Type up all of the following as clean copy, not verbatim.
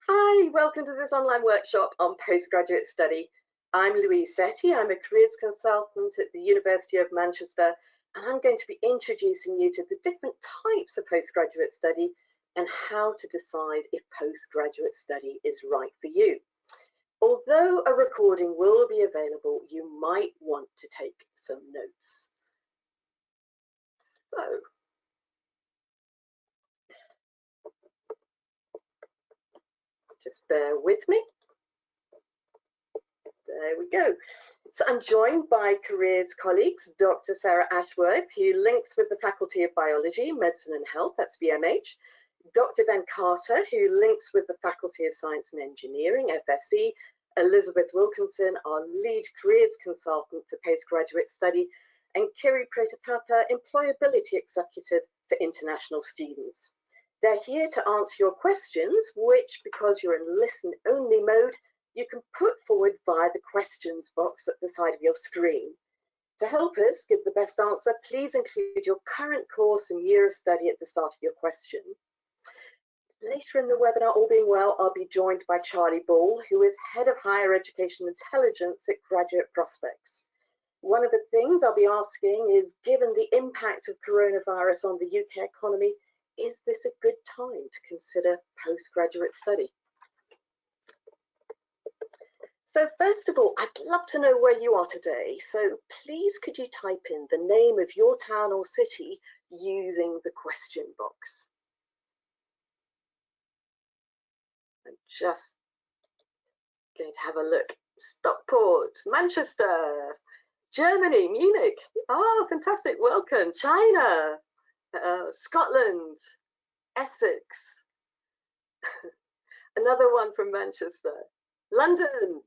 Hi, welcome to this online workshop on postgraduate study. I'm Louise Setti. I'm a careers consultant at the University of Manchester, and I'm going to be introducing you to the different types of postgraduate study and how to decide if postgraduate study is right for you. Although a recording will be available, you might want to take some notes. So, just bear with me. There we go. So I'm joined by careers colleagues, Dr. Sarah Ashworth, who links with the Faculty of Biology, Medicine and Health, that's VMH, Dr. Ben Carter, who links with the Faculty of Science and Engineering, FSE, Elizabeth Wilkinson, our lead careers consultant for postgraduate study, and Kiri Protopapa, Employability Executive for International Students. They're here to answer your questions, which, because you're in listen-only mode, you can put forward via the questions box at the side of your screen. To help us give the best answer, please include your current course and year of study at the start of your question. Later in the webinar, all being well, I'll be joined by Charlie Ball, who is Head of Higher Education Intelligence at Graduate Prospects. One of the things I'll be asking is, given the impact of coronavirus on the UK economy, is this a good time to consider postgraduate study? So first of all, I'd love to know where you are today. So please could you type in the name of your town or city using the question box. I'm just going to have a look. Stockport, Manchester, Germany, Munich. Oh, fantastic, welcome. China, Scotland, Essex. Another one from Manchester. London.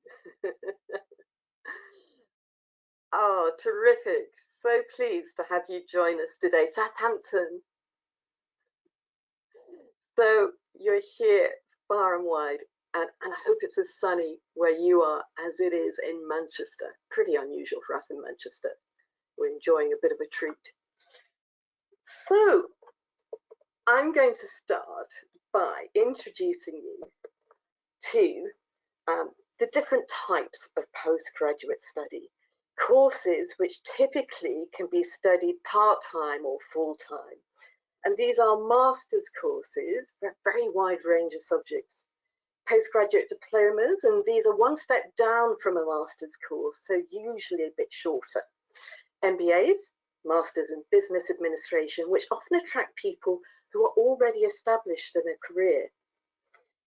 Oh, terrific. So pleased to have you join us today. Southampton. So you're here far and wide, and I hope it's as sunny where you are as it is in Manchester. Pretty unusual for us in Manchester. We're enjoying a bit of a treat. So I'm going to start by introducing you to the different types of postgraduate study, courses which typically can be studied part-time or full-time. And these are master's courses for a very wide range of subjects. Postgraduate diplomas, and these are one step down from a master's course, so usually a bit shorter. MBAs, Masters in Business Administration, which often attract people who are already established in a career.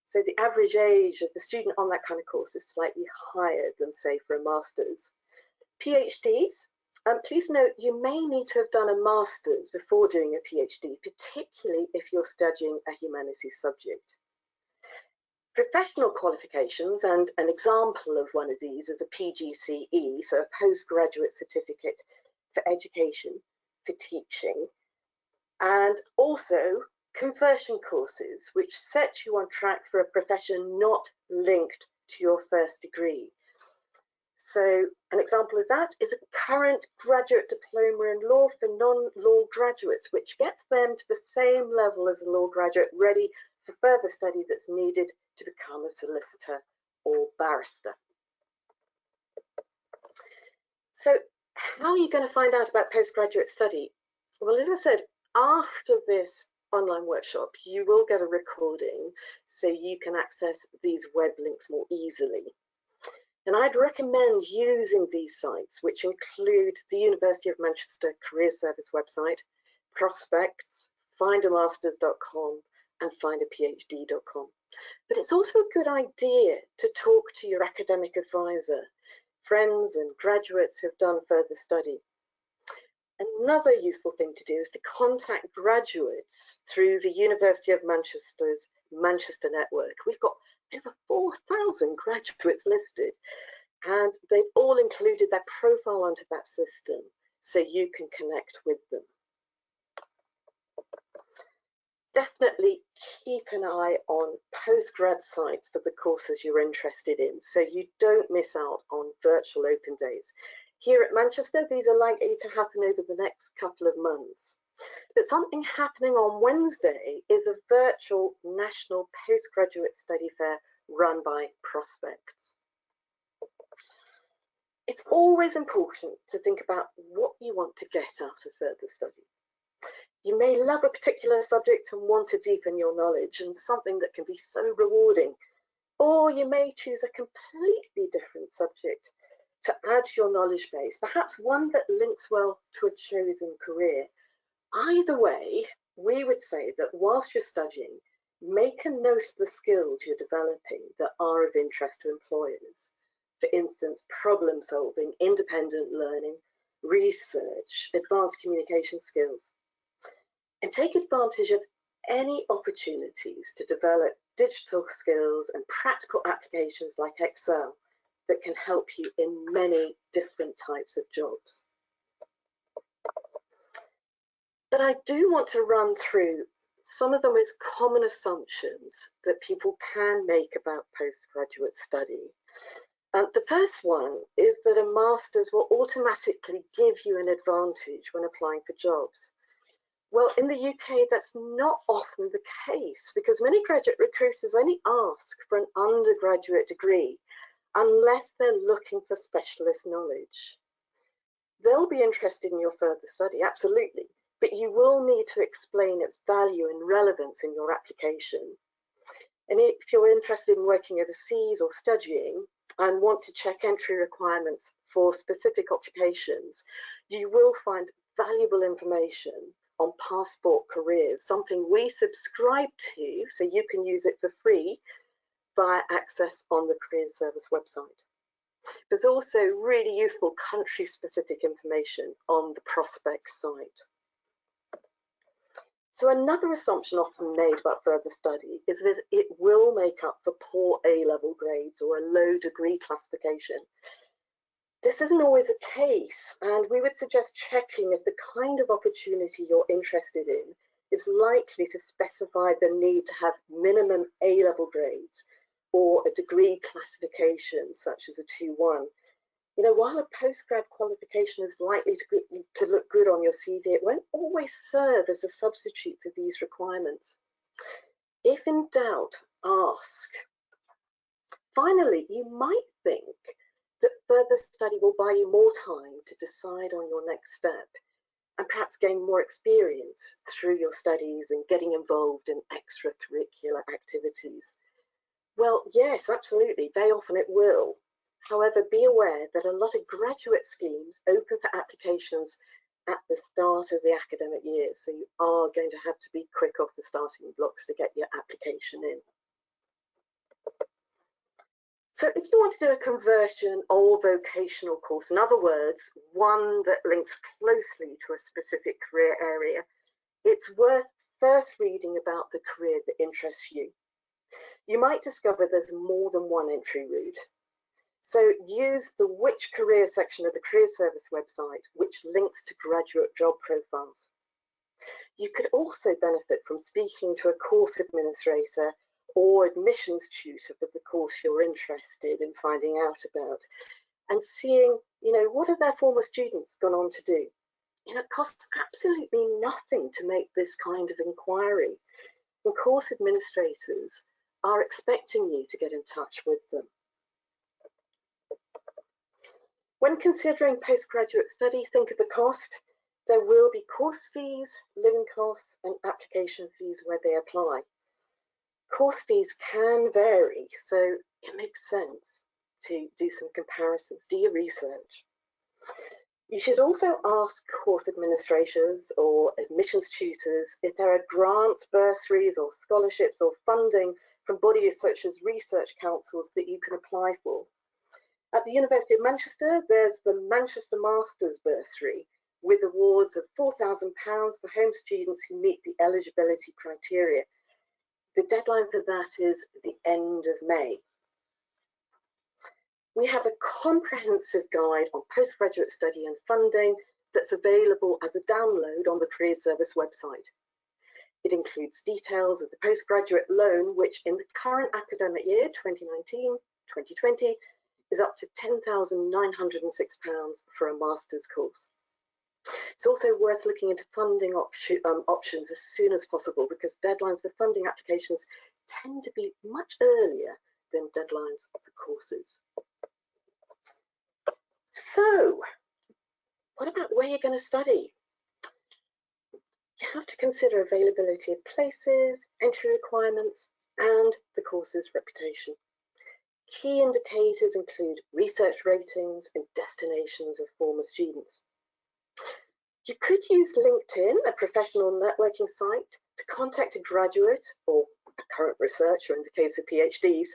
So the average age of the student on that kind of course is slightly higher than, say, for a master's. PhDs, please note you may need to have done a master's before doing a PhD, particularly if you're studying a humanities subject. Professional qualifications, and an example of one of these is a PGCE, so a postgraduate certificate for education, for teaching, and also conversion courses, which set you on track for a profession not linked to your first degree. So an example of that is a current graduate diploma in law for non-law graduates, which gets them to the same level as a law graduate, ready for further study that's needed to become a solicitor or barrister. So how are you going to find out about postgraduate study? Well, as I said, after this online workshop, you will get a recording so you can access these web links more easily. And I'd recommend using these sites, which include the University of Manchester Career Service website, Prospects, findamasters.com, and findaphd.com. But it's also a good idea to talk to your academic advisor, friends and graduates who've done further study. Another useful thing to do is to contact graduates through the University of Manchester's Manchester Network. We've got over 4,000 graduates listed, and they've all included their profile onto that system so you can connect with them. Definitely keep an eye on postgrad sites for the courses you're interested in so you don't miss out on virtual open days. Here at Manchester, these are likely to happen over the next couple of months. But something happening on Wednesday is a virtual national postgraduate study fair run by prospects. It's always important to think about what you want to get out of further study. You may love a particular subject and want to deepen your knowledge in something that can be so rewarding, or you may choose a completely different subject to add to your knowledge base, perhaps one that links well to a chosen career. Either way, we would say that whilst you're studying, make a note of the skills you're developing that are of interest to employers. For instance, problem solving, independent learning, research, advanced communication skills. And take advantage of any opportunities to develop digital skills and practical applications like Excel that can help you in many different types of jobs. But I do want to run through some of the most common assumptions that people can make about postgraduate study. The first one is that a master's will automatically give you an advantage when applying for jobs. Well, in the UK, that's not often the case because many graduate recruiters only ask for an undergraduate degree unless they're looking for specialist knowledge. They'll be interested in your further study, absolutely, but you will need to explain its value and relevance in your application. And if you're interested in working overseas or studying and want to check entry requirements for specific occupations, you will find valuable information on passport careers, something we subscribe to so you can use it for free via access on the Careers Service website. There's also really useful country-specific information on the prospect site. So another assumption often made about further study is that it will make up for poor A-level grades or a low degree classification. This isn't always the case, and we would suggest checking if the kind of opportunity you're interested in is likely to specify the need to have minimum A-level grades or a degree classification such as a 2-1. You know, while a postgrad qualification is likely to look good on your CV, it won't always serve as a substitute for these requirements. If in doubt, ask. Finally, you might think that further study will buy you more time to decide on your next step and perhaps gain more experience through your studies and getting involved in extracurricular activities. Well, yes, absolutely, very often it will. However, be aware that a lot of graduate schemes open for applications at the start of the academic year, so you are going to have to be quick off the starting blocks to get your application in. So if you want to do a conversion or vocational course, in other words, one that links closely to a specific career area, it's worth first reading about the career that interests you. You might discover there's more than one entry route. So use the Which Career section of the Career Service website, which links to graduate job profiles. You could also benefit from speaking to a course administrator or admissions tutor for the course you're interested in finding out about and seeing, what have their former students gone on to do? It costs absolutely nothing to make this kind of inquiry. And course administrators are expecting you to get in touch with them. When considering postgraduate study, think of the cost. There will be course fees, living costs, and application fees where they apply. Course fees can vary, so it makes sense to do some comparisons, do your research. You should also ask course administrators or admissions tutors if there are grants, bursaries, or scholarships or funding from bodies such as research councils that you can apply for. At the University of Manchester, there's the Manchester Masters Bursary with awards of £4,000 for home students who meet the eligibility criteria. The deadline for that is the end of May. We have a comprehensive guide on postgraduate study and funding that's available as a download on the Career Service website. It includes details of the postgraduate loan, which in the current academic year, 2019-2020, is up to £10,906 for a master's course. It's also worth looking into funding options as soon as possible, because deadlines for funding applications tend to be much earlier than deadlines for courses. So, what about where you're going to study? You have to consider availability of places, entry requirements, and the course's reputation. Key indicators include research ratings and destinations of former students. You could use LinkedIn, a professional networking site, to contact a graduate or a current researcher in the case of PhDs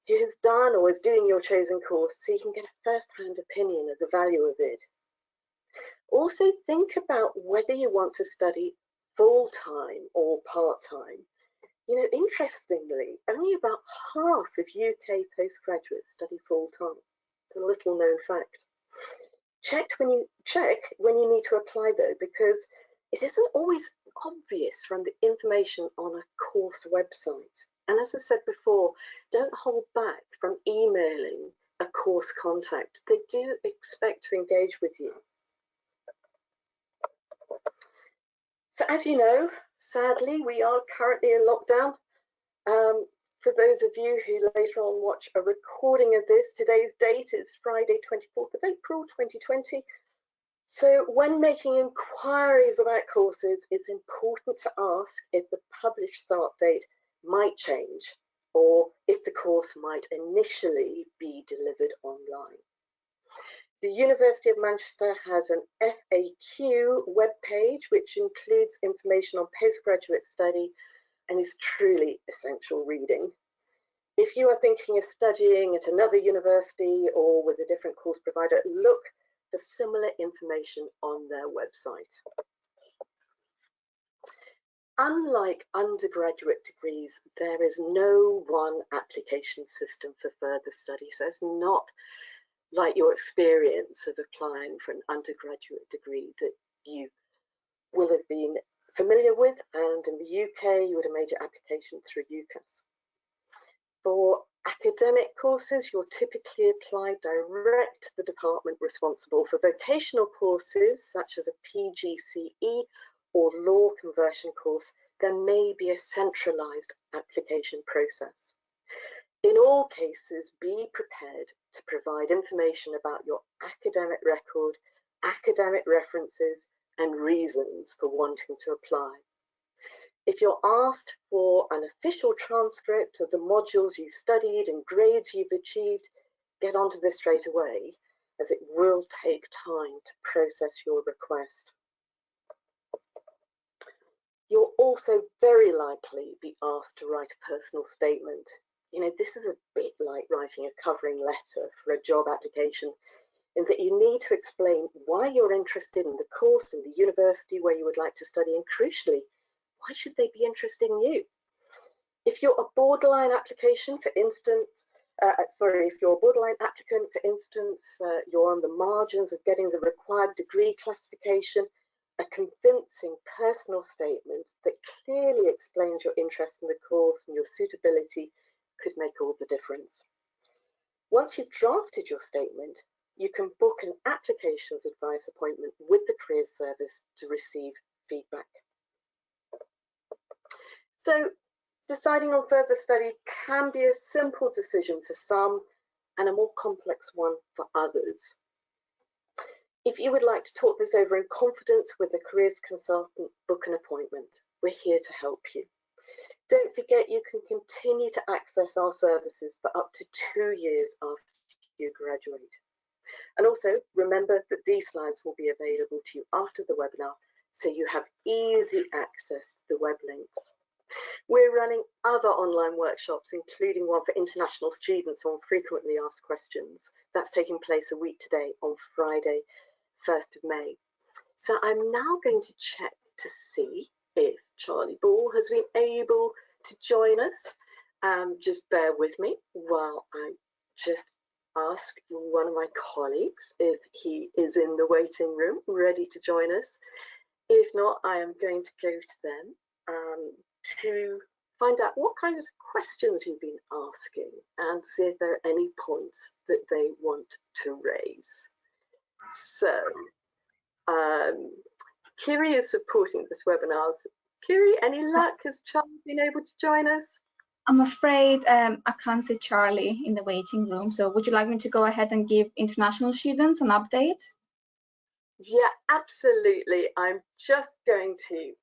who has done or is doing your chosen course, so you can get a first-hand opinion of the value of it. Also think about whether you want to study full-time or part-time. You know, interestingly, only about half of UK postgraduates study full-time. It's a little known fact. Check when you need to apply though, because it isn't always obvious from the information on a course website. And as I said before, don't hold back from emailing a course contact. They do expect to engage with you. So as you know, sadly, we are currently in lockdown. For those of you who later on watch a recording of this, today's date is Friday, 24th of April, 2020. So when making inquiries about courses, it's important to ask if the published start date might change, or if the course might initially be delivered online. The University of Manchester has an FAQ webpage, which includes information on postgraduate study and is truly essential reading. If you are thinking of studying at another university or with a different course provider, look for similar information on their website. Unlike undergraduate degrees, there is no one application system for further study. So it's not like your experience of applying for an undergraduate degree that you will have been familiar with, and in the UK you would have made your application through UCAS. For academic courses, you'll typically apply direct to the department responsible. For vocational courses, such as a PGCE or law conversion course, there may be a centralised application process. In all cases, be prepared to provide information about your academic record, academic references, and reasons for wanting to apply. If you're asked for an official transcript of the modules you've studied and grades you've achieved, get onto this straight away, as it will take time to process your request. You'll also very likely be asked to write a personal statement. You know, this is a bit like writing a covering letter for a job application, in that you need to explain why you're interested in the course and the university where you would like to study, and crucially, why should they be interested in you? If you're a borderline application, for instance, if you're a borderline applicant, for instance, you're on the margins of getting the required degree classification, a convincing personal statement that clearly explains your interest in the course and your suitability could make all the difference. Once you've drafted your statement, you can book an applications advice appointment with the Careers Service to receive feedback. So, deciding on further study can be a simple decision for some and a more complex one for others. If you would like to talk this over in confidence with a careers consultant, book an appointment. We're here to help you. Don't forget, you can continue to access our services for up to 2 years after you graduate. And also remember that these slides will be available to you after the webinar, so you have easy access to the web links. We're running other online workshops, including one for international students on frequently asked questions. That's taking place a week today on Friday, 1st of May. So I'm now going to check to see if Charlie Ball has been able to join us. Just bear with me while I just ask one of my colleagues if he is in the waiting room ready to join us. If not, I am going to go to them to find out what kind of questions you've been asking and see if there are any points that they want to raise. So Kiri is supporting this webinar. Kiri, any luck? Has Charlie been able to join us? I'm afraid I can't see Charlie in the waiting room. So would you like me to go ahead and give international students an update? Yeah, absolutely. I'm just going to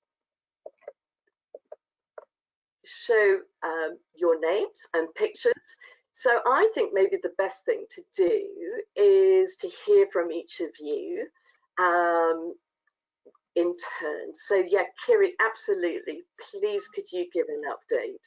show your names and pictures. So I think maybe the best thing to do is to hear from each of you in turn. So yeah, Kiri, absolutely. Please, could you give an update?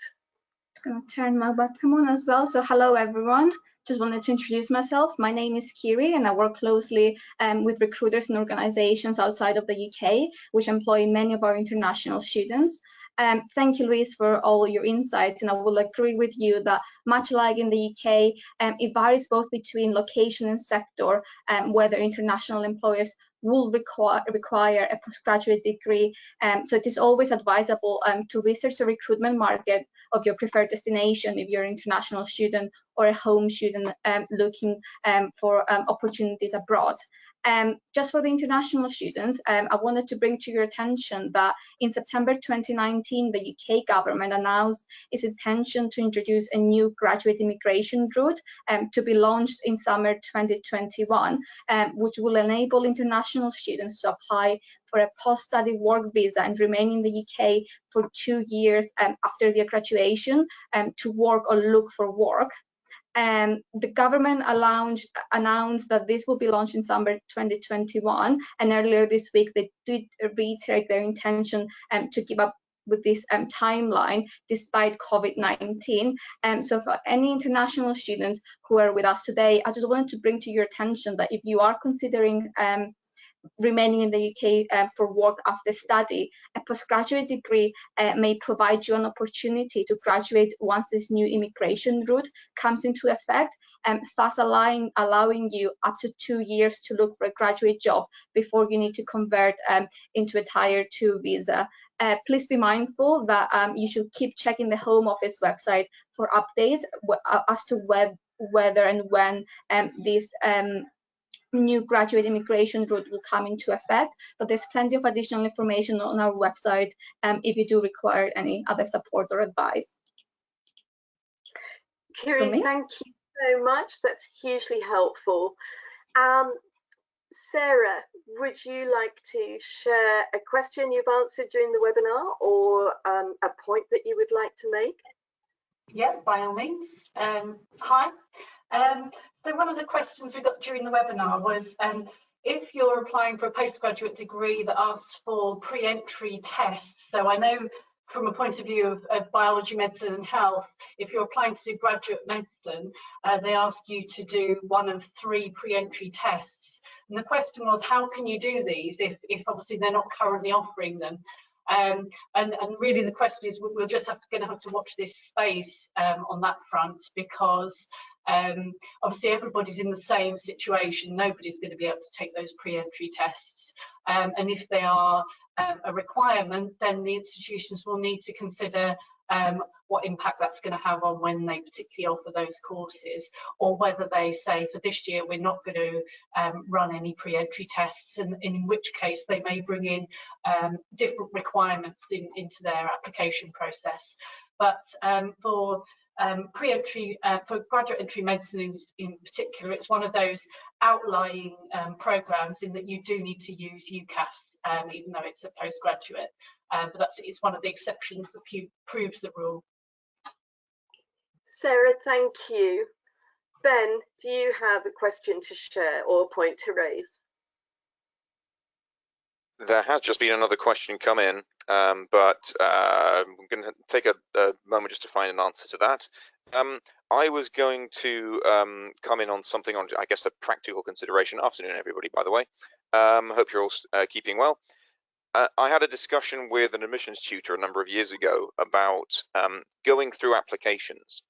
I'm going to turn my webcam on as well. So hello, everyone. Just wanted to introduce myself. My name is Kiri, and I work closely with recruiters and organizations outside of the UK, which employ many of our international students. Thank you, Louise, for all your insights, and I will agree with you that much like in the UK, it varies both between location and sector, whether international employers will require a postgraduate degree. So it is always advisable to research the recruitment market of your preferred destination if you're an international student or a home student looking for opportunities abroad. Just for the international students, I wanted to bring to your attention that in September 2019, the UK government announced its intention to introduce a new graduate immigration route to be launched in summer 2021, which will enable international students to apply for a post-study work visa and remain in the UK for 2 years after their graduation to work or look for work. The government announced that this will be launched in summer 2021, and earlier this week they did reiterate their intention to keep up with this timeline despite COVID-19. So for any international students who are with us today, I just wanted to bring to your attention that if you are considering remaining in the UK for work after study, a postgraduate degree may provide you an opportunity to graduate once this new immigration route comes into effect, thus allowing you up to 2 years to look for a graduate job before you need to convert into a Tier 2 visa. Please be mindful that you should keep checking the Home Office website for updates as to whether and when this new graduate immigration route will come into effect, but there's plenty of additional information on our website if you do require any other support or advice. Kiri, thank you so much. That's hugely helpful. Sarah, would you like to share a question you've answered during the webinar or a point that you would like to make? Yeah, by all means. Hi. So one of the questions we got during the webinar was if you're applying for a postgraduate degree that asks for pre-entry tests. So I know from a point of view of biology, medicine and health, if you're applying to do graduate medicine, they ask you to do one of 3 pre-entry tests. And the question was, how can you do these if obviously they're not currently offering them? And really the question is, we're just going to have to watch this space on that front, because obviously everybody's in the same situation. Nobody's going to be able to take those pre-entry tests, and if they are a requirement, then the institutions will need to consider what impact that's going to have on when they particularly offer those courses, or whether they say for this year we're not going to run any pre-entry tests, and in which case they may bring in different requirements into their application process. But for pre-entry, for graduate entry medicine in particular, it's one of those outlying programs in that you do need to use UCAS, even though it's a postgraduate. But it's one of the exceptions that proves the rule. Sarah, thank you. Ben, do you have a question to share or a point to raise? There has just been another question come in, but I'm going to take a moment just to find an answer to that. I was going to come in on something on, I guess, a practical consideration. Afternoon, everybody, by the way. Hope you're all keeping well. I had a discussion with an admissions tutor a number of years ago about going through applications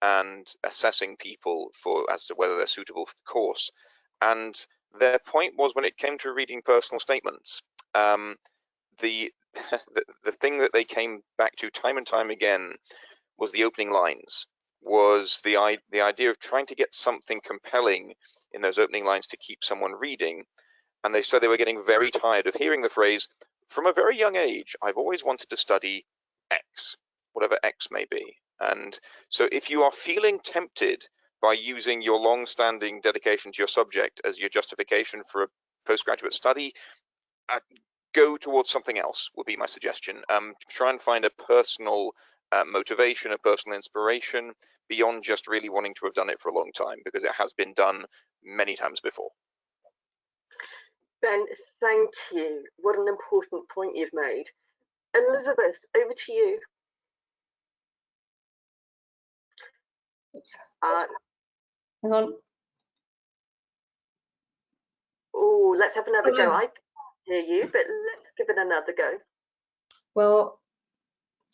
and assessing people as to whether they're suitable for the course. And their point was, when it came to reading personal statements, the thing that they came back to time and time again was the opening lines, was the idea of trying to get something compelling in those opening lines to keep someone reading. and they said they were getting very tired of hearing the phrase, from a very young age, I've always wanted to study X, whatever X may be. And so if you are feeling tempted by using your long-standing dedication to your subject as your justification for a postgraduate study, go towards something else would be my suggestion. Try and find a personal motivation, a personal inspiration beyond just really wanting to have done it for a long time, because it has been done many times before. Ben, thank you. What an important point you've made. Elizabeth, over to you. Hang on. Oh, let's have another go. I can hear you, but let's give it another go. Well,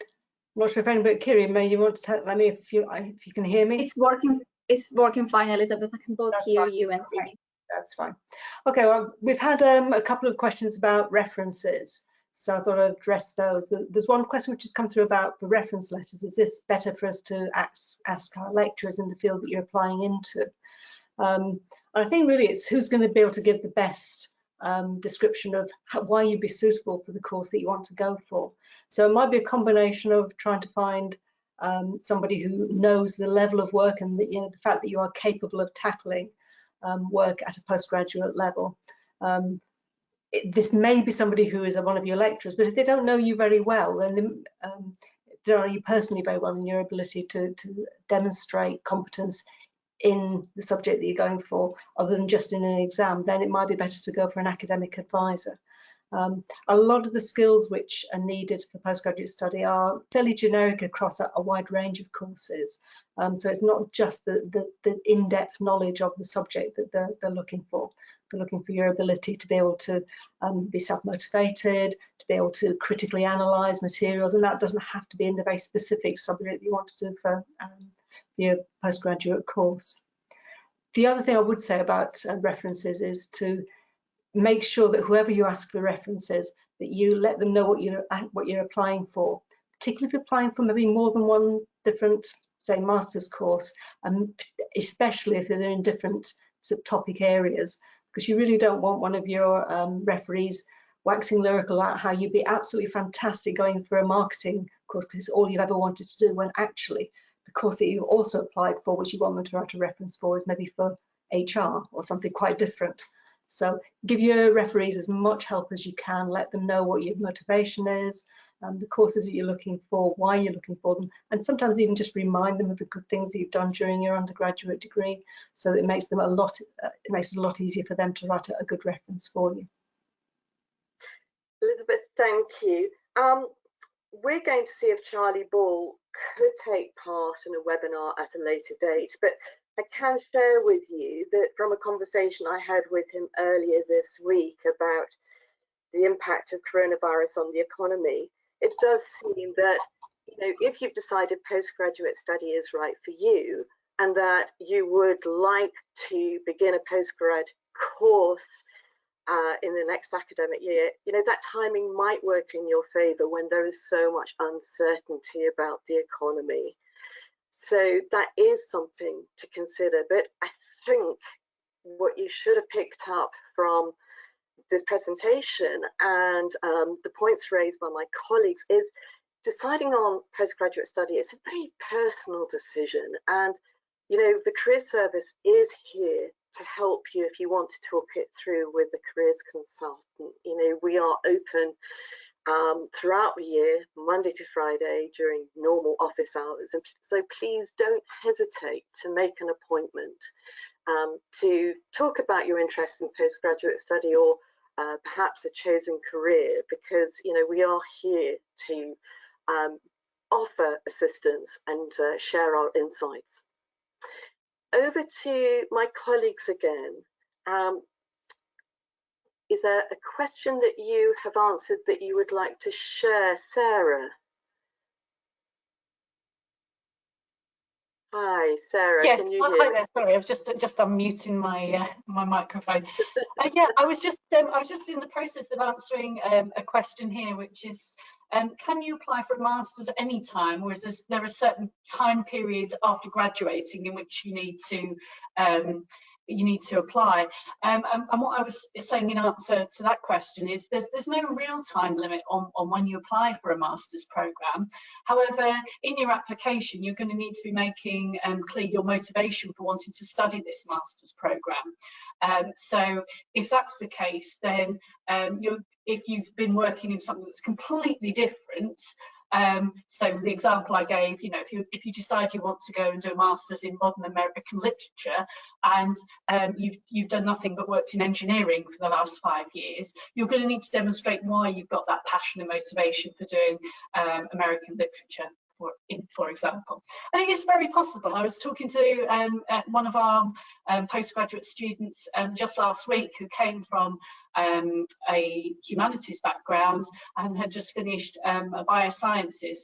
I'm not sure if anybody, Kiri, maybe you want to let me if you can hear me. It's working fine, Elizabeth. I can both That's hear fine. you and see Okay. you. That's fine. Okay, well, we've had a couple of questions about references, so I thought I'd address those. There's one question which has come through about the reference letters. Is this better for us to ask our lecturers in the field that you're applying into? I think really it's who's going to be able to give the best description of why you'd be suitable for the course that you want to go for. So it might be a combination of trying to find somebody who knows the level of work and the fact that you are capable of tackling work at a postgraduate level. This may be somebody who is one of your lecturers, but if they don't know you very well, then they don't know you personally very well and your ability to demonstrate competence in the subject that you're going for, other than just in an exam, then it might be better to go for an academic advisor. A lot of the skills which are needed for postgraduate study are fairly generic across a wide range of courses. So it's not just the in-depth knowledge of the subject that they're looking for. They're looking for your ability to be able to be self-motivated, to be able to critically analyse materials, and that doesn't have to be in the very specific subject that you want to do for your postgraduate course. The other thing I would say about references is to make sure that whoever you ask for references, that you let them know what you're applying for, particularly if you're applying for maybe more than one different, say, master's course, and especially if they're in different subtopic areas, because you really don't want one of your referees waxing lyrical about how you'd be absolutely fantastic going for a marketing course because it's all you've ever wanted to do, when actually the course that you also applied for, which you want them to write a reference for, is maybe for HR or something quite different. So give your referees as much help as you can, let them know what your motivation is, the courses that you're looking for, why you're looking for them, and sometimes even just remind them of the good things that you've done during your undergraduate degree, so that it makes them it makes it a lot easier for them to write a good reference for you. Elizabeth, thank you. We're going to see if Charlie Ball could take part in a webinar at a later date, but I can share with you that from a conversation I had with him earlier this week about the impact of coronavirus on the economy, it does seem that, if you've decided postgraduate study is right for you and that you would like to begin a postgrad course in the next academic year, that timing might work in your favour when there is so much uncertainty about the economy. So that is something to consider. But I think what you should have picked up from this presentation and the points raised by my colleagues is deciding on postgraduate study is a very personal decision. And, the career service is here to help you if you want to talk it through with the careers consultant. We are open throughout the year, Monday to Friday, during normal office hours. And so please don't hesitate to make an appointment to talk about your interest in postgraduate study or perhaps a chosen career, because we are here to offer assistance and share our insights. Over to my colleagues again. Is there a question that you have answered that you would like to share, Sarah? Hi, Sarah. Yes, can you hi hear me? there. Sorry, I was just unmuting my my microphone. Yeah, I was just in the process of answering a question here, which is, can you apply for a master's at any time, or is there a certain time period after graduating in which you need to you need to apply. And what I was saying in answer to that question is there's no real time limit on when you apply for a master's programme. However, in your application, you're going to need to be making clear your motivation for wanting to study this master's programme. So if that's the case, then if you've been working in something that's completely different, so the example I gave, you know, if you decide you want to go and do a master's in modern American literature, and you've done nothing but worked in engineering for the last 5 years, you're going to need to demonstrate why you've got that passion and motivation for doing American literature, for example. And it is very possible. I was talking to one of our postgraduate students just last week who came from a humanities background and had just finished a biosciences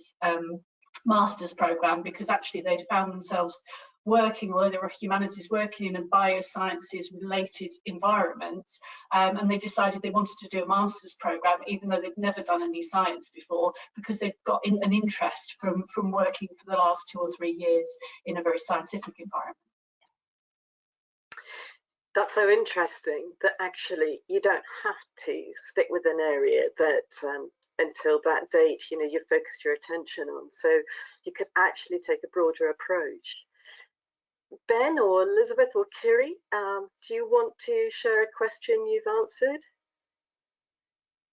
master's programme, because actually they'd found themselves working, although they were humanities, working in a biosciences related environment, and they decided they wanted to do a master's programme even though they'd never done any science before, because they'd got an interest from working for the last 2 or 3 years in a very scientific environment. That's so interesting that actually you don't have to stick with an area that until that date, you know, you've focused your attention on. So you could actually take a broader approach. Ben or Elizabeth or Kiri, do you want to share a question you've answered?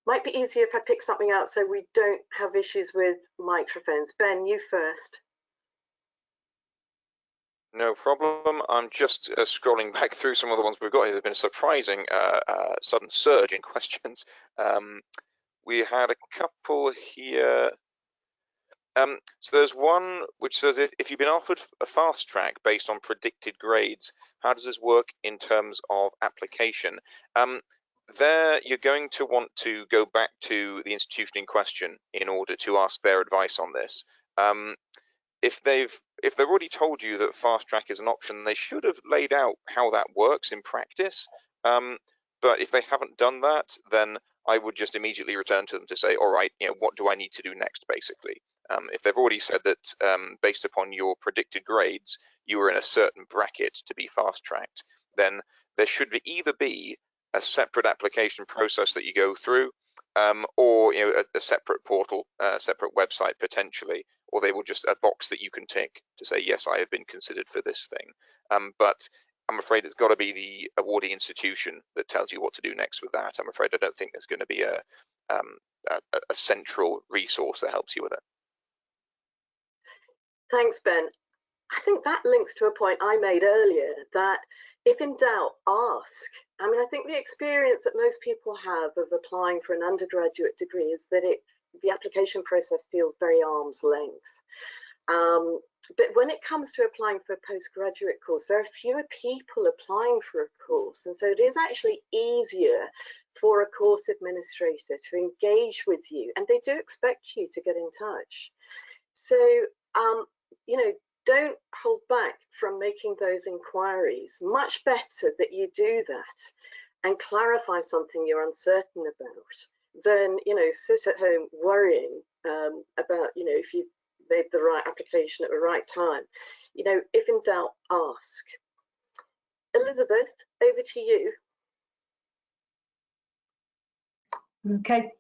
Might be easier if I pick something out so we don't have issues with microphones. Ben, you first. No problem. I'm just scrolling back through some of the ones we've got here. There's been a surprising sudden surge in questions. We had a couple here. So there's one which says, if you've been offered a fast track based on predicted grades, how does this work in terms of application? There, you're going to want to go back to the institution in question in order to ask their advice on this. If they've already told you that fast track is an option, they should have laid out how that works in practice. But if they haven't done that, then I would just immediately return to them to say, all right, you know, what do I need to do next, basically? If they've already said that based upon your predicted grades, you were in a certain bracket to be fast tracked, then there should either be a separate application process that you go through, or, you know, a separate portal, separate website potentially, or they will just a box that you can tick to say, yes, I have been considered for this thing. But I'm afraid it's got to be the awarding institution that tells you what to do next with that. I'm afraid I don't think there's going to be a central resource that helps you with it. Thanks, Ben. I think that links to a point I made earlier, that if in doubt, ask. I mean, I think the experience that most people have of applying for an undergraduate degree is that the application process feels very arm's length. But when it comes to applying for a postgraduate course, there are fewer people applying for a course. And so it is actually easier for a course administrator to engage with you. And they do expect you to get in touch. So, you know, don't hold back from making those inquiries. Much better that you do that and clarify something you're uncertain about than, you know, sit at home worrying about, you know, if you made the right application at the right time. You know, if in doubt, ask. Elizabeth, over to you. Okay,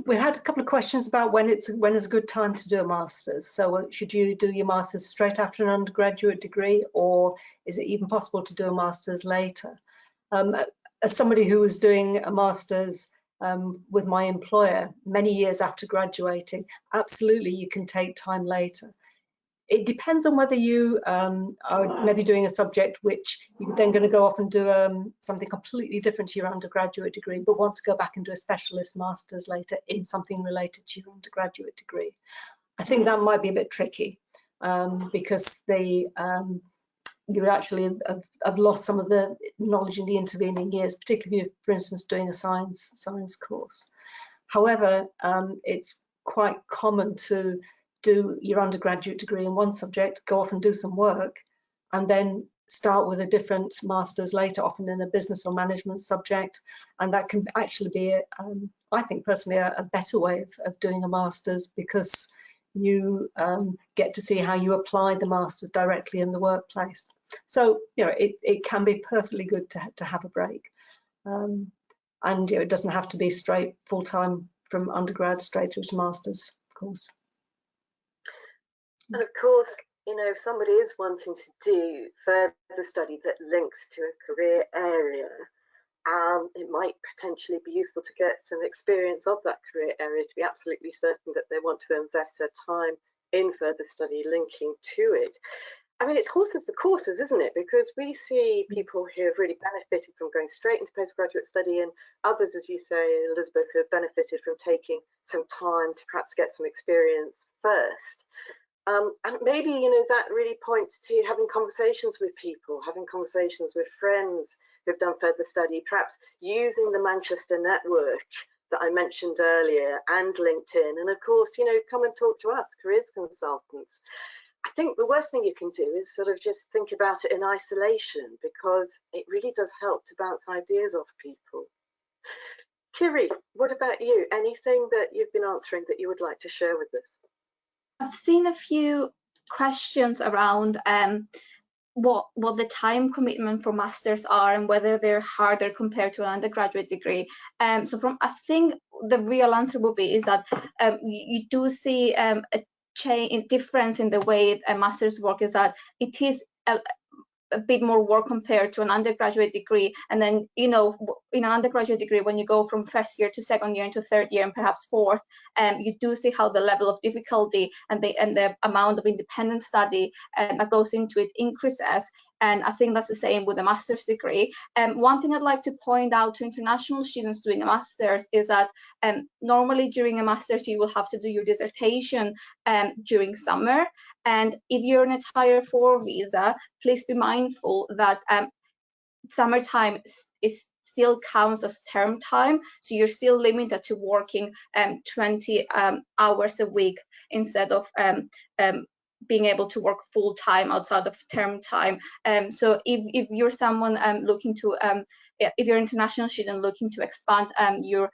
we had a couple of questions about when is a good time to do a master's. So should you do your master's straight after an undergraduate degree, or is it even possible to do a master's later? As somebody who was doing a master's with my employer many years after graduating, absolutely you can take time later. It depends on whether you are maybe doing a subject which you're then going to go off and do something completely different to your undergraduate degree, but want to go back and do a specialist master's later in something related to your undergraduate degree. I think that might be a bit tricky because you would actually have lost some of the knowledge in the intervening years, particularly if, for instance, doing a science course. However, it's quite common to do your undergraduate degree in one subject, go off and do some work, and then start with a different master's later, often in a business or management subject. And that can actually be, I think personally, a better way of doing a master's, because you get to see how you apply the master's directly in the workplace. So, you know, it can be perfectly good to have a break. And you know, it doesn't have to be straight full-time from undergrad straight through to masters, of course. And of course, you know, if somebody is wanting to do further study that links to a career area, it might potentially be useful to get some experience of that career area to be absolutely certain that they want to invest their time in further study linking to it. I mean, it's horses for courses, isn't it? Because we see people who have really benefited from going straight into postgraduate study, and others, as you say, Elizabeth, who have benefited from taking some time to perhaps get some experience first. And maybe, you know, that really points to having conversations with people, having conversations with friends who've done further study, perhaps using the Manchester network that I mentioned earlier and LinkedIn. And of course, you know, come and talk to us, careers consultants. I think the worst thing you can do is sort of just think about it in isolation, because it really does help to bounce ideas off people. Kiri, what about you? Anything that you've been answering that you would like to share with us? I've seen a few questions around what the time commitment for masters are and whether they're harder compared to an undergraduate degree. So I think the real answer would be is that you do see a difference in the way a master's work is that it is a bit more work compared to an undergraduate degree. And then, you know, in an undergraduate degree, when you go from first year to second year into third year and perhaps fourth, you do see how the level of difficulty and the amount of independent study that goes into it increases. And I think that's the same with a master's degree. One thing I'd like to point out to international students doing a master's is that normally during a master's, you will have to do your dissertation during summer. And if you're on a Tier 4 visa, please be mindful that summertime still counts as term time. So you're still limited to working 20 hours a week instead of being able to work full time outside of term time. So if you're someone looking to, if you're an international student looking to expand your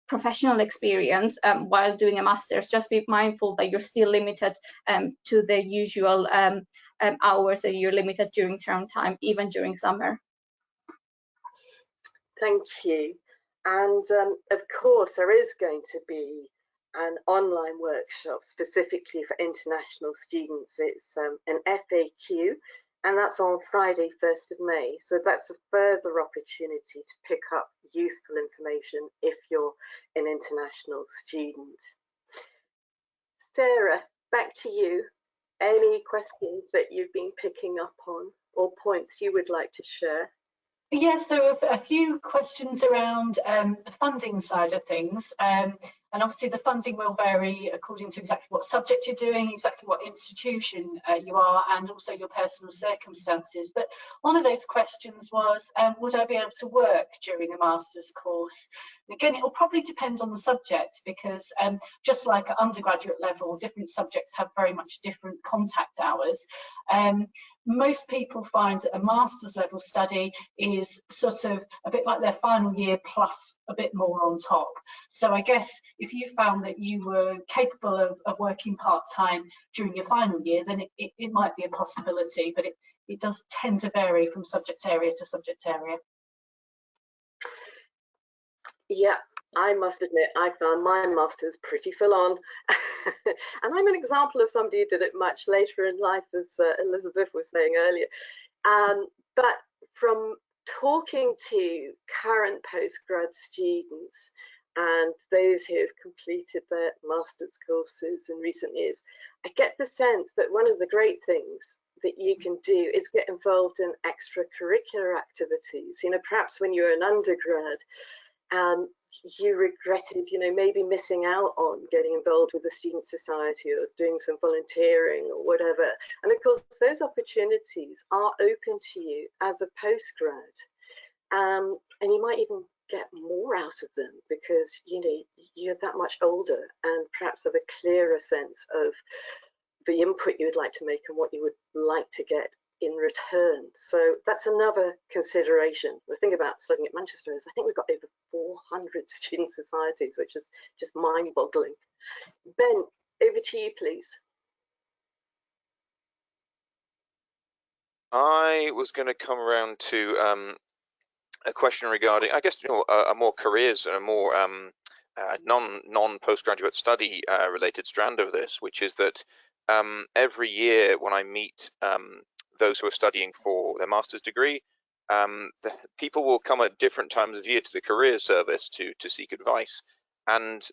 professional experience while doing a master's, just be mindful that you're still limited to the usual hours that you're limited during term time, even during summer. Thank you. And of course, there is going to be an online workshop specifically for international students. It's an FAQ, and that's on Friday, 1st of May. So that's a further opportunity to pick up useful information if you're an international student. Sarah, back to you. Any questions that you've been picking up on or points you would like to share? Yes, so a few questions around the funding side of things. And obviously the funding will vary according to exactly what subject you're doing, exactly what institution you are, and also your personal circumstances. But one of those questions was, would I be able to work during a master's course? And again, it will probably depend on the subject, because just like at undergraduate level, different subjects have very much different contact hours. Most people find that a master's level study is sort of a bit like their final year plus a bit more on top. So I guess if you found that you were capable of working part-time during your final year, then it might be a possibility, but it does tend to vary from subject area to subject area. Yeah, I must admit, I found my master's pretty full on. And I'm an example of somebody who did it much later in life, as Elizabeth was saying earlier. But from talking to current postgrad students and those who have completed their master's courses in recent years, I get the sense that one of the great things that you can do is get involved in extracurricular activities. You know, perhaps when you're an undergrad, you regretted, you know, maybe missing out on getting involved with the student society or doing some volunteering or whatever. And of course, those opportunities are open to you as a postgrad. And you might even get more out of them because, you know, you're that much older and perhaps have a clearer sense of the input you would like to make and what you would like to get in return. So that's another consideration. The thing about studying at Manchester is I think we've got over 400 student societies, which is just mind-boggling. Ben, over to you, please. I was going to come around to a question regarding, I guess, a more careers and a more non postgraduate study related strand of this, which is that every year when I meet those who are studying for their master's degree, the people will come at different times of year to the career service to seek advice, and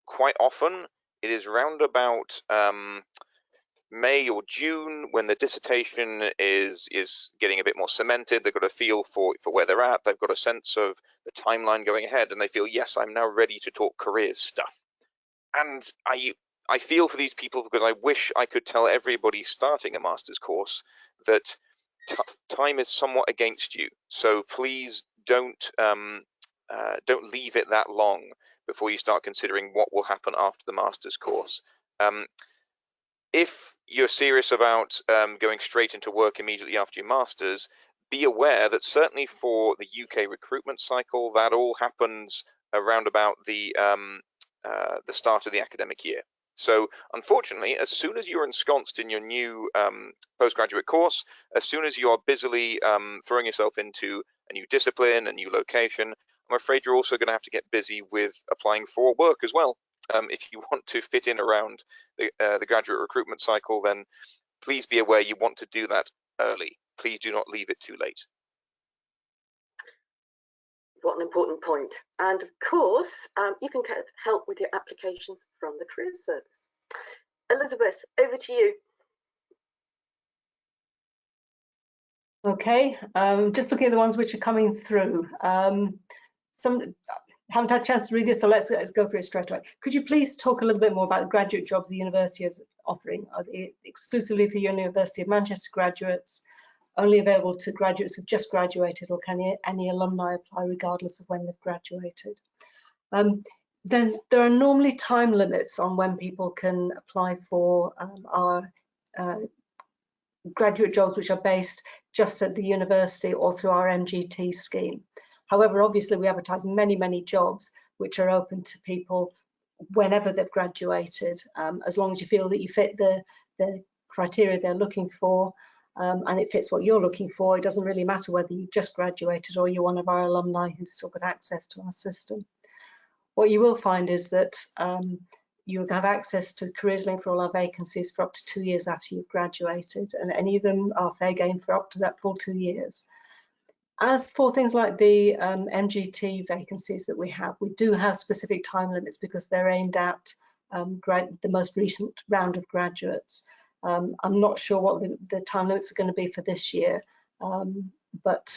quite often it is round about May or June when the dissertation is getting a bit more cemented. They've got a feel for where they're at. They've got a sense of the timeline going ahead, and they feel, yes, I'm now ready to talk careers stuff. And I feel for these people because I wish I could tell everybody starting a master's course that time is somewhat against you. So please don't leave it that long before you start considering what will happen after the master's course. If you're serious about going straight into work immediately after your master's, be aware that certainly for the UK recruitment cycle, that all happens around about the start of the academic year. So unfortunately, as soon as you're ensconced in your new postgraduate course, as soon as you are busily throwing yourself into a new discipline, a new location, I'm afraid you're also going to have to get busy with applying for work as well. If you want to fit in around the graduate recruitment cycle, then please be aware you want to do that early. Please do not leave it too late. What an important point. And of course, you can get help with your applications from the Career Service. Elizabeth, over to you. Okay, just looking at the ones which are coming through. Some haven't had a chance to read this, so let's go for it straight away. Could you please talk a little bit more about the graduate jobs the university is offering? Are they exclusively for University of Manchester graduates, only available to graduates who've just graduated, or can any alumni apply regardless of when they've graduated? Then there are normally time limits on when people can apply for our graduate jobs which are based just at the university or through our MGT scheme. However, obviously we advertise many jobs which are open to people whenever they've graduated, as long as you feel that you fit the criteria they're looking for, and it fits what you're looking for. It doesn't really matter whether you just graduated or you're one of our alumni who's still got access to our system. What you will find is that you have access to Careers Link for all our vacancies for up to 2 years after you've graduated, and any of them are fair game for up to that full 2 years. As for things like the MGT vacancies that we do have specific time limits because they're aimed at the most recent round of graduates. I'm not sure what the time limits are going to be for this year, but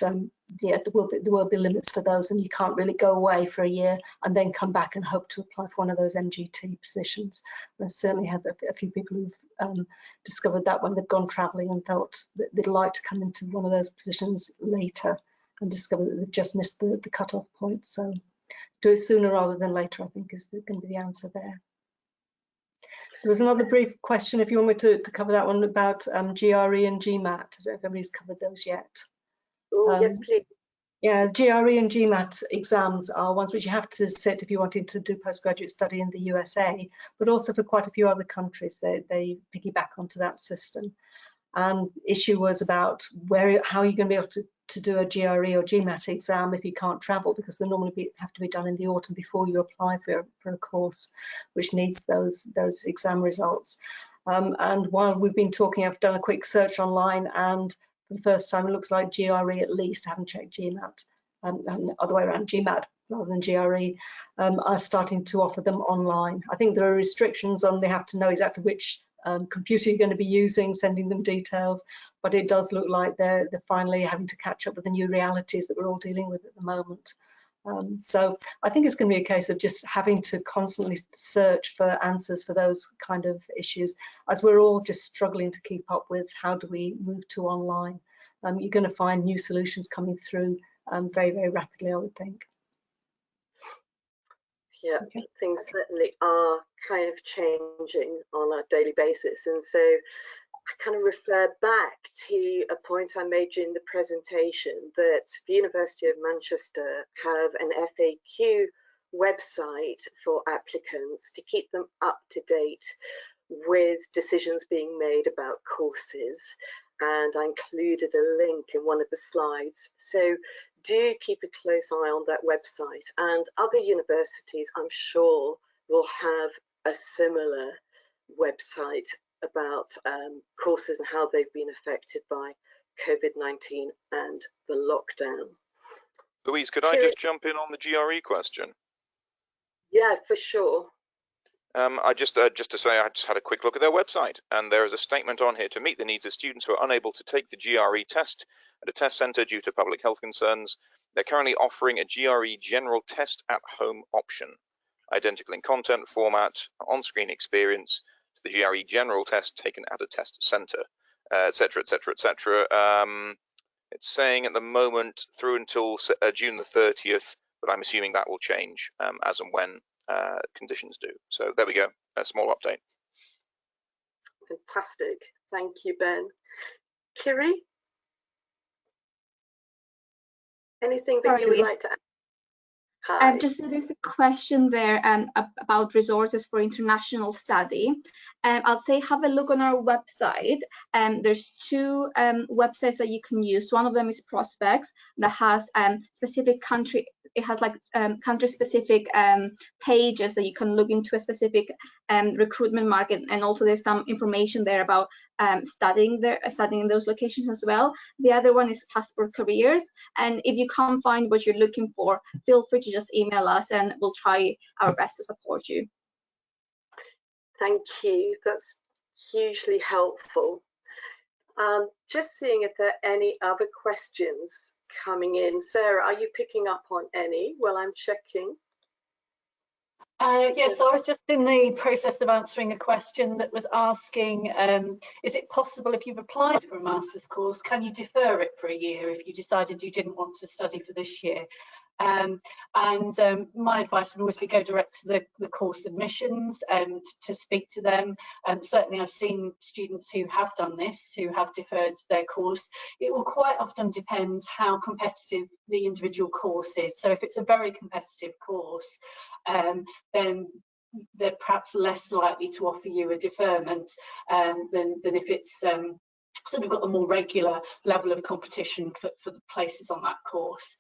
yeah, there will be limits for those, and you can't really go away for a year and then come back and hope to apply for one of those MGT positions. I certainly had a few people who've discovered that when they've gone travelling and thought that they'd like to come into one of those positions later and discover that they've just missed the cut-off point. So do it sooner rather than later, I think, is going to be the answer there. There was another brief question, if you want me to cover that one, about GRE and GMAT. I don't know if everybody's covered those yet. Oh, yes, please. Yeah, GRE and GMAT exams are ones which you have to sit if you wanted to do postgraduate study in the USA, but also for quite a few other countries. They piggyback onto that system. And issue was about how are you going to be able to do a GRE or GMAT exam if you can't travel, because they normally have to be done in the autumn before you apply for a course which needs those exam results. And while we've been talking, I've done a quick search online, and for the first time it looks like GRE at least, I haven't checked GMAT, and the other way around, GMAT rather than GRE, are starting to offer them online. I think there are restrictions on they have to know exactly which computer you're going to be using, sending them details, but it does look like they're finally having to catch up with the new realities that we're all dealing with at the moment. So I think it's going to be a case of just having to constantly search for answers for those kind of issues, as we're all just struggling to keep up with how do we move to online. You're going to find new solutions coming through very rapidly, I would think. Yeah, okay. Things certainly are kind of changing on a daily basis, and so I kind of refer back to a point I made during the presentation that the University of Manchester have an FAQ website for applicants to keep them up to date with decisions being made about courses. and I included a link in one of the slides. So do keep a close eye on that website, and other universities, I'm sure, will have a similar website about courses and how they've been affected by COVID-19 and the lockdown. Louise, could I just jump in on the GRE question? Yeah, for sure. Just to say, I just had a quick look at their website, and there is a statement on here: to meet the needs of students who are unable to take the GRE test at a test centre due to public health concerns, they're currently offering a GRE general test at home option, identical in content, format, on-screen experience to the GRE general test taken at a test centre, etc., etc., etc. It's saying at the moment through until June the 30th, but I'm assuming that will change as and when conditions do. So there we go, a small update. Fantastic, thank you, Ben. Kiri, anything that you would like to add? Hi. Just so there's a question there about resources for international study. I'll say have a look on our website. There's two websites that you can use. One of them is Prospects that has specific country. It has like country-specific pages that you can look into a specific recruitment market, and also there's some information there about studying in those locations as well. The other one is Passport Careers, and if you can't find what you're looking for, feel free to just email us, and we'll try our best to support you. Thank you. That's hugely helpful. Just seeing if there are any other questions coming in. Sarah, are you picking up on any while I'm checking? Yes, so I was just in the process of answering a question that was asking, is it possible if you've applied for a master's course, can you defer it for a year if you decided you didn't want to study for this year? My advice would always be go direct to the course admissions and to speak to them. Certainly I've seen students who have done this, who have deferred their course. It will quite often depend how competitive the individual course is. So if it's a very competitive course, then they're perhaps less likely to offer you a deferment than if it's sort of got a more regular level of competition for the places on that course.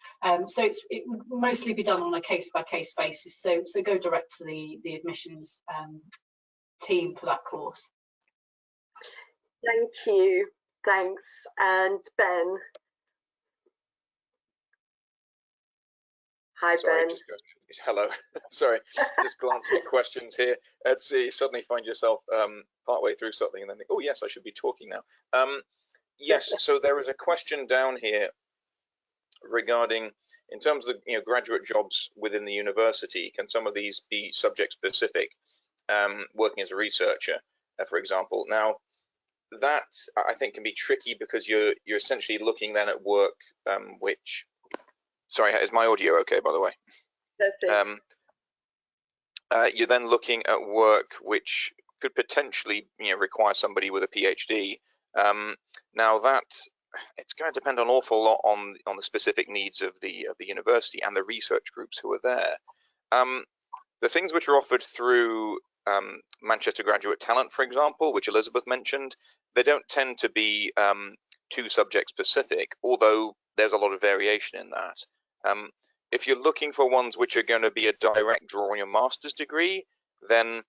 So it would mostly be done on a case-by-case basis. So go direct to the admissions team for that course. Thank you. Thanks. And Ben. Hi, Sorry, Ben. Hello. Sorry, just glancing at questions here. Let's see, you suddenly find yourself partway through something and then think, oh yes, I should be talking now. Yes, so there is a question down here regarding, in terms of graduate jobs within the university, can some of these be subject specific, working as a researcher, for example? Now, that I think can be tricky because you're essentially looking then at work which, sorry, is my audio okay, by the way? You're then looking at work which could potentially require somebody with a PhD. Now that it's going to depend an awful lot on the specific needs of the university and the research groups who are there. The things which are offered through Manchester Graduate Talent, for example, which Elizabeth mentioned, they don't tend to be too subject specific, although there's a lot of variation in that. If you're looking for ones which are going to be a direct draw on your master's degree, then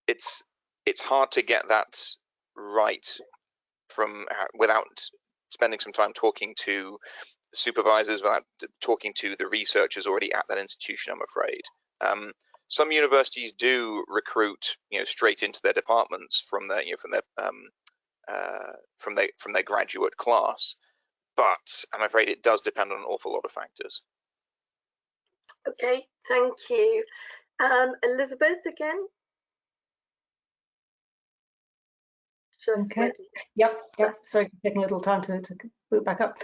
it's hard to get that right without spending some time talking to supervisors, without talking to the researchers already at that institution, I'm afraid. Some universities do recruit straight into their departments from their from their graduate class, but I'm afraid it does depend on an awful lot of factors. Okay, thank you. Elizabeth again. Just okay. ready. Yep. Sorry, taking a little time to boot back up.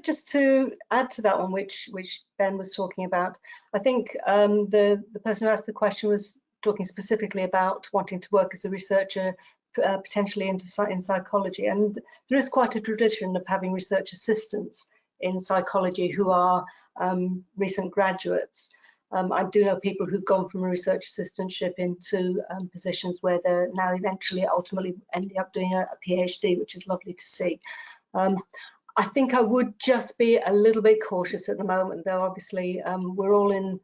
Just to add to that one, which Ben was talking about, I think the person who asked the question was talking specifically about wanting to work as a researcher, potentially in psychology, and there is quite a tradition of having research assistants in psychology who are recent graduates. I do know people who've gone from a research assistantship into positions where they're now eventually ultimately ending up doing a PhD, which is lovely to see. I think I would just be a little bit cautious at the moment, though. Obviously, we're all in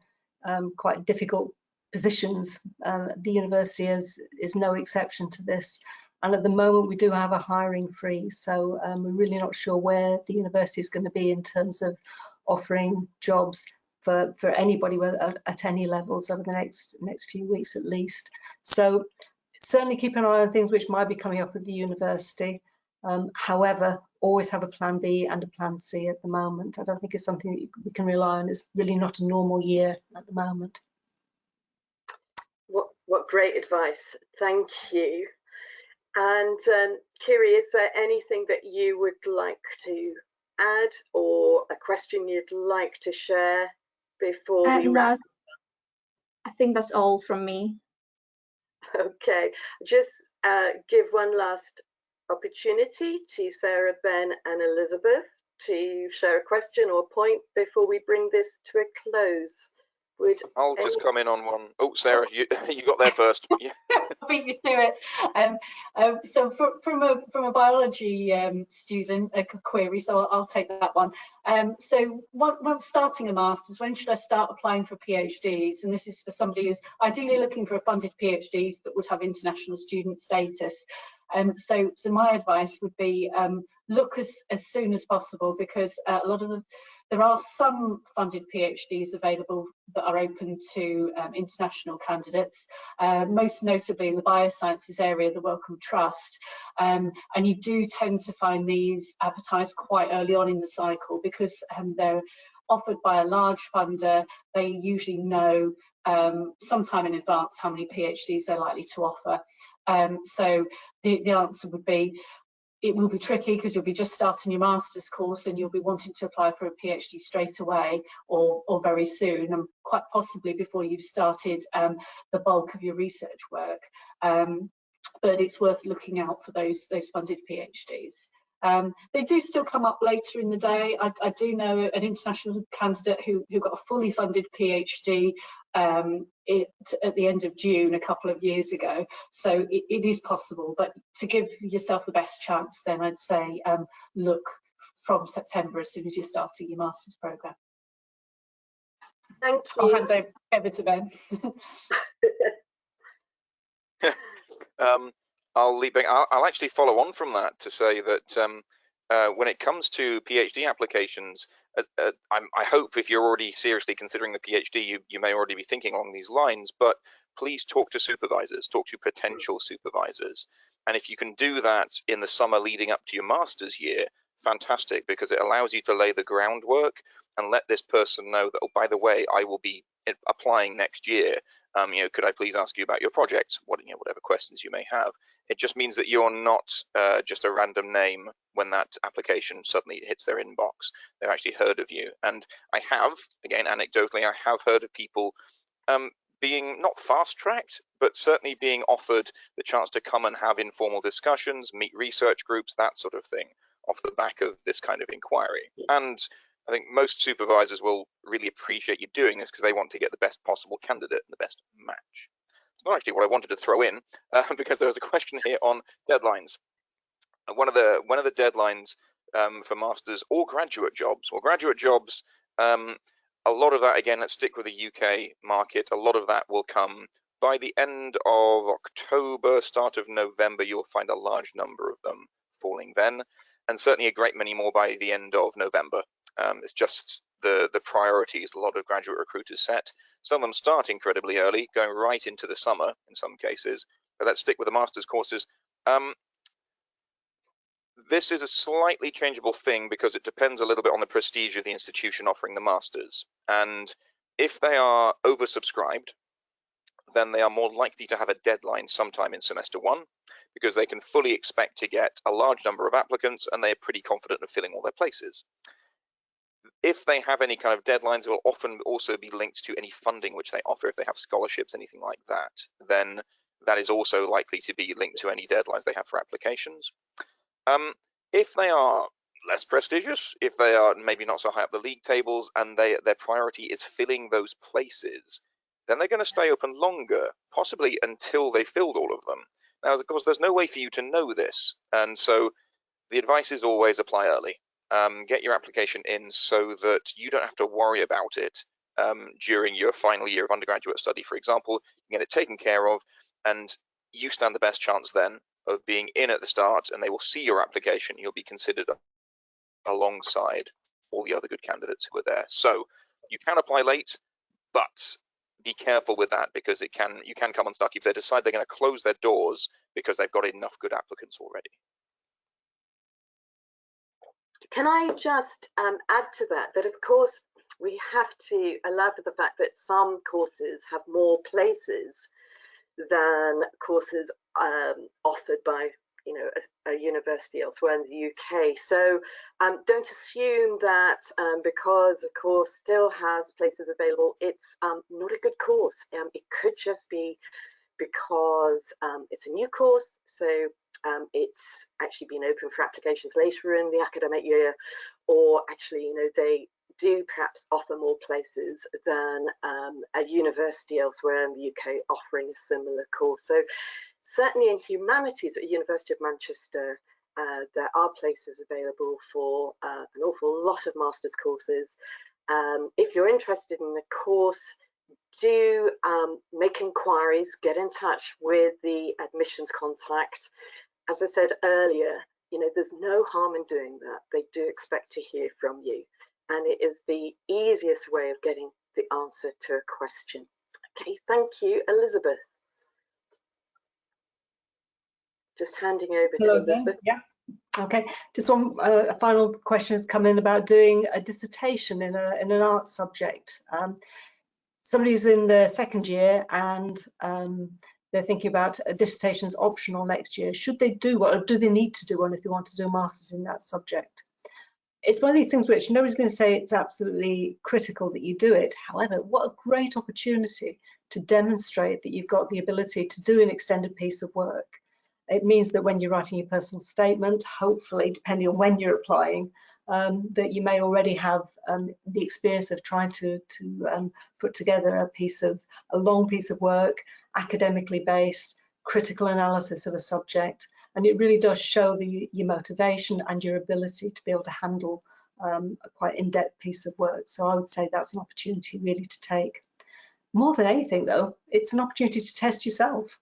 quite difficult positions. The university is no exception to this. And at the moment, we do have a hiring freeze. So we're really not sure where the university is going to be in terms of offering jobs for anybody at any levels over the next few weeks at least. So certainly keep an eye on things which might be coming up at the university. However, always have a plan B and a plan C at the moment. I don't think it's something that we can rely on. It's really not a normal year at the moment. What great advice. Thank you. And Kiri, is there anything that you would like to add or a question you'd like to share before we wrap? I think that's all from me. Okay, just give one last opportunity to Sarah, Ben and Elizabeth to share a question or point before we bring this to a close. I'll just come in on one. Oh, Sarah, you got there first. Yeah. I'll beat you to it. So from a biology student, a query, so I'll take that one. So once starting a master's, when should I start applying for PhDs? And this is for somebody who's ideally looking for a funded PhDs that would have international student status. So my advice would be look as soon as possible, because there are some funded PhDs available that are open to international candidates, most notably in the biosciences area, the Wellcome Trust. And you do tend to find these advertised quite early on in the cycle, because they're offered by a large funder. They usually know sometime in advance how many PhDs they're likely to offer. So the answer would be, it will be tricky because you'll be just starting your master's course and you'll be wanting to apply for a PhD straight away or very soon, and quite possibly before you've started the bulk of your research work. But it's worth looking out for those funded PhDs. They do still come up later in the day. I do know an international candidate who got a fully funded PhD at the end of June a couple of years ago. So it is possible, but to give yourself the best chance, then I'd say look from September as soon as you're starting your master's programme. Thank you. I'll hand over to Ben. I'll actually follow on from that to say that when it comes to PhD applications, I hope if you're already seriously considering the PhD, you may already be thinking along these lines, but please talk to supervisors, talk to potential supervisors. And if you can do that in the summer leading up to your master's year, fantastic, because it allows you to lay the groundwork and let this person know that, oh, by the way, I will be applying next year. Could I please ask you about your project? Whatever questions you may have. It just means that you're not just a random name when that application suddenly hits their inbox. They've actually heard of you. And I have, again, anecdotally, I have heard of people being not fast-tracked, but certainly being offered the chance to come and have informal discussions, meet research groups, that sort of thing, off the back of this kind of inquiry. And I think most supervisors will really appreciate you doing this because they want to get the best possible candidate and the best match. It's not actually what I wanted to throw in, because there was a question here on deadlines. One of the deadlines for masters or graduate jobs, a lot of that, again, let's stick with the UK market, a lot of that will come by the end of October, start of November. You'll find a large number of them falling then, and certainly a great many more by the end of November. It's just the priorities a lot of graduate recruiters set. Some of them start incredibly early, going right into the summer in some cases, but let's stick with the master's courses. This is a slightly changeable thing because it depends a little bit on the prestige of the institution offering the masters. And if they are oversubscribed, then they are more likely to have a deadline sometime in semester one, because they can fully expect to get a large number of applicants and they're pretty confident of filling all their places. If they have any kind of deadlines, it will often also be linked to any funding which they offer. If they have scholarships, anything like that, then that is also likely to be linked to any deadlines they have for applications. If they are less prestigious, if they are maybe not so high up the league tables and their priority is filling those places, then they're going to stay open longer, possibly until they filled all of them. Now, of course, there's no way for you to know this, and so the advice is always apply early. Get your application in so that you don't have to worry about it during your final year of undergraduate study, for example. You get it taken care of, and you stand the best chance then of being in at the start, and they will see your application. You'll be considered alongside all the other good candidates who are there. So you can apply late, but be careful with that, because you can come unstuck if they decide they're going to close their doors because they've got enough good applicants already. Can I just add to that, that of course we have to allow for the fact that some courses have more places than courses offered by a university elsewhere in the UK. So don't assume that because a course still has places available, it's not a good course. It could just be because it's a new course, so it's actually been open for applications later in the academic year, or actually they do perhaps offer more places than a university elsewhere in the UK offering a similar course. So certainly in humanities at the University of Manchester, there are places available for an awful lot of master's courses. If you're interested in the course, do make inquiries, get in touch with the admissions contact. As I said earlier, there's no harm in doing that. They do expect to hear from you, and it is the easiest way of getting the answer to a question. Okay, thank you, Elizabeth. Just handing over to Elizabeth. Yeah. Okay. Just one a final question has come in about doing a dissertation in an arts subject. Somebody who's in the second year and they're thinking about a dissertation is optional next year. Should they do one, or do they need to do one if they want to do a master's in that subject? It's one of these things which nobody's going to say it's absolutely critical that you do it. However, what a great opportunity to demonstrate that you've got the ability to do an extended piece of work. It means that when you're writing your personal statement, hopefully, depending on when you're applying, that you may already have the experience of trying to put together a long piece of work, academically based, critical analysis of a subject. And it really does show your motivation and your ability to be able to handle a quite in-depth piece of work. So I would say that's an opportunity really to take. More than anything, though, it's an opportunity to test yourself,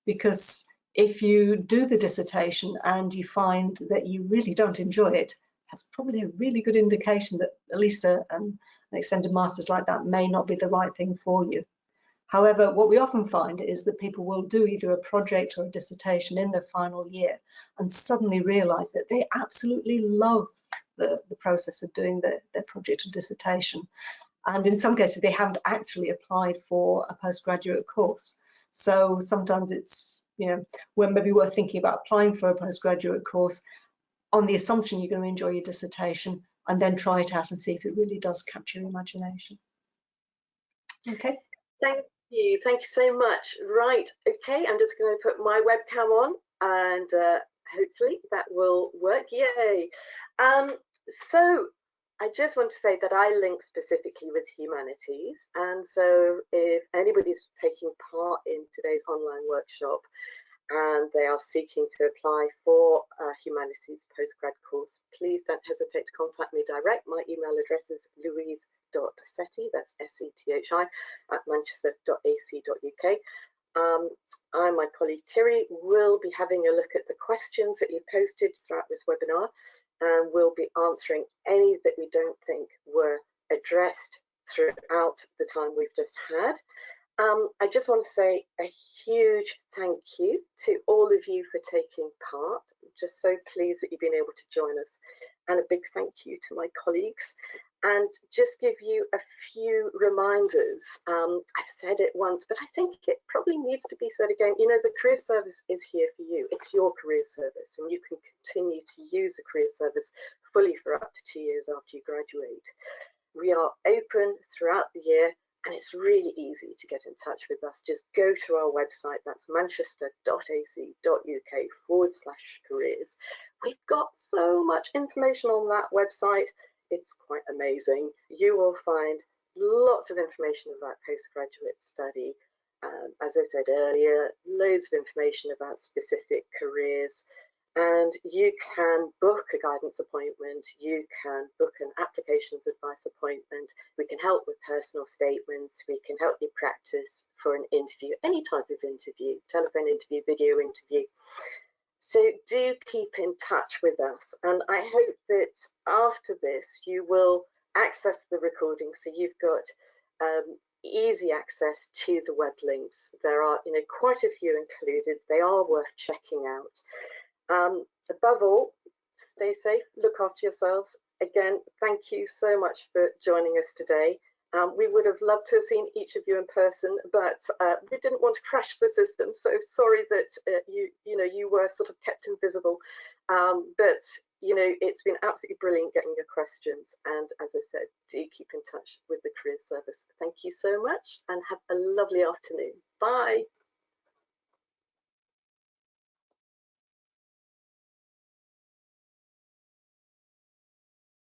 because if you do the dissertation and you find that you really don't enjoy it, that's probably a really good indication that at least an extended master's like that may not be the right thing for you. However, what we often find is that people will do either a project or a dissertation in their final year and suddenly realise that they absolutely love the process of doing their project or dissertation. And in some cases, they haven't actually applied for a postgraduate course. So sometimes it's, when maybe we're thinking about applying for a postgraduate course on the assumption you're going to enjoy your dissertation, and then try it out and see if it really does capture your imagination. Okay. Thank you so much. Right, okay, I'm just going to put my webcam on, and hopefully that will work. Yay. So I just want to say that I link specifically with humanities, and so if anybody's taking part in today's online workshop and they are seeking to apply for a humanities postgrad course, please don't hesitate to contact me direct. My email address is louise.sethi, that's SETHI, at manchester.ac.uk. I and my colleague Kiri will be having a look at the questions that you posted throughout this webinar, and we'll be answering any that we don't think were addressed throughout the time we've just had. I just want to say a huge thank you to all of you for taking part. I'm just so pleased that you've been able to join us, and a big thank you to my colleagues. And just give you a few reminders. I've said it once, but I think it probably needs to be said again. The career service is here for you. It's your career service, and you can continue to use the career service fully for up to 2 years after you graduate. We are open throughout the year And it's really easy to get in touch with us. Just go to our website, that's manchester.ac.uk/careers. We've got so much information on that website. It's quite amazing. You will find lots of information about postgraduate study. As I said earlier, loads of information about specific careers. And you can book a guidance appointment, you can book an applications advice appointment, we can help with personal statements, we can help you practice for an interview, any type of interview, telephone interview, video interview. So do keep in touch with us, and I hope that after this you will access the recording, so you've got easy access to the web links. There are quite a few included, they are worth checking out. Above all, stay safe, look after yourselves. Again, thank you so much for joining us today. We would have loved to have seen each of you in person, but we didn't want to crash the system, so sorry that you were sort of kept invisible. But it's been absolutely brilliant getting your questions, and as I said, do keep in touch with the Careers Service. Thank you so much, and have a lovely afternoon. Bye.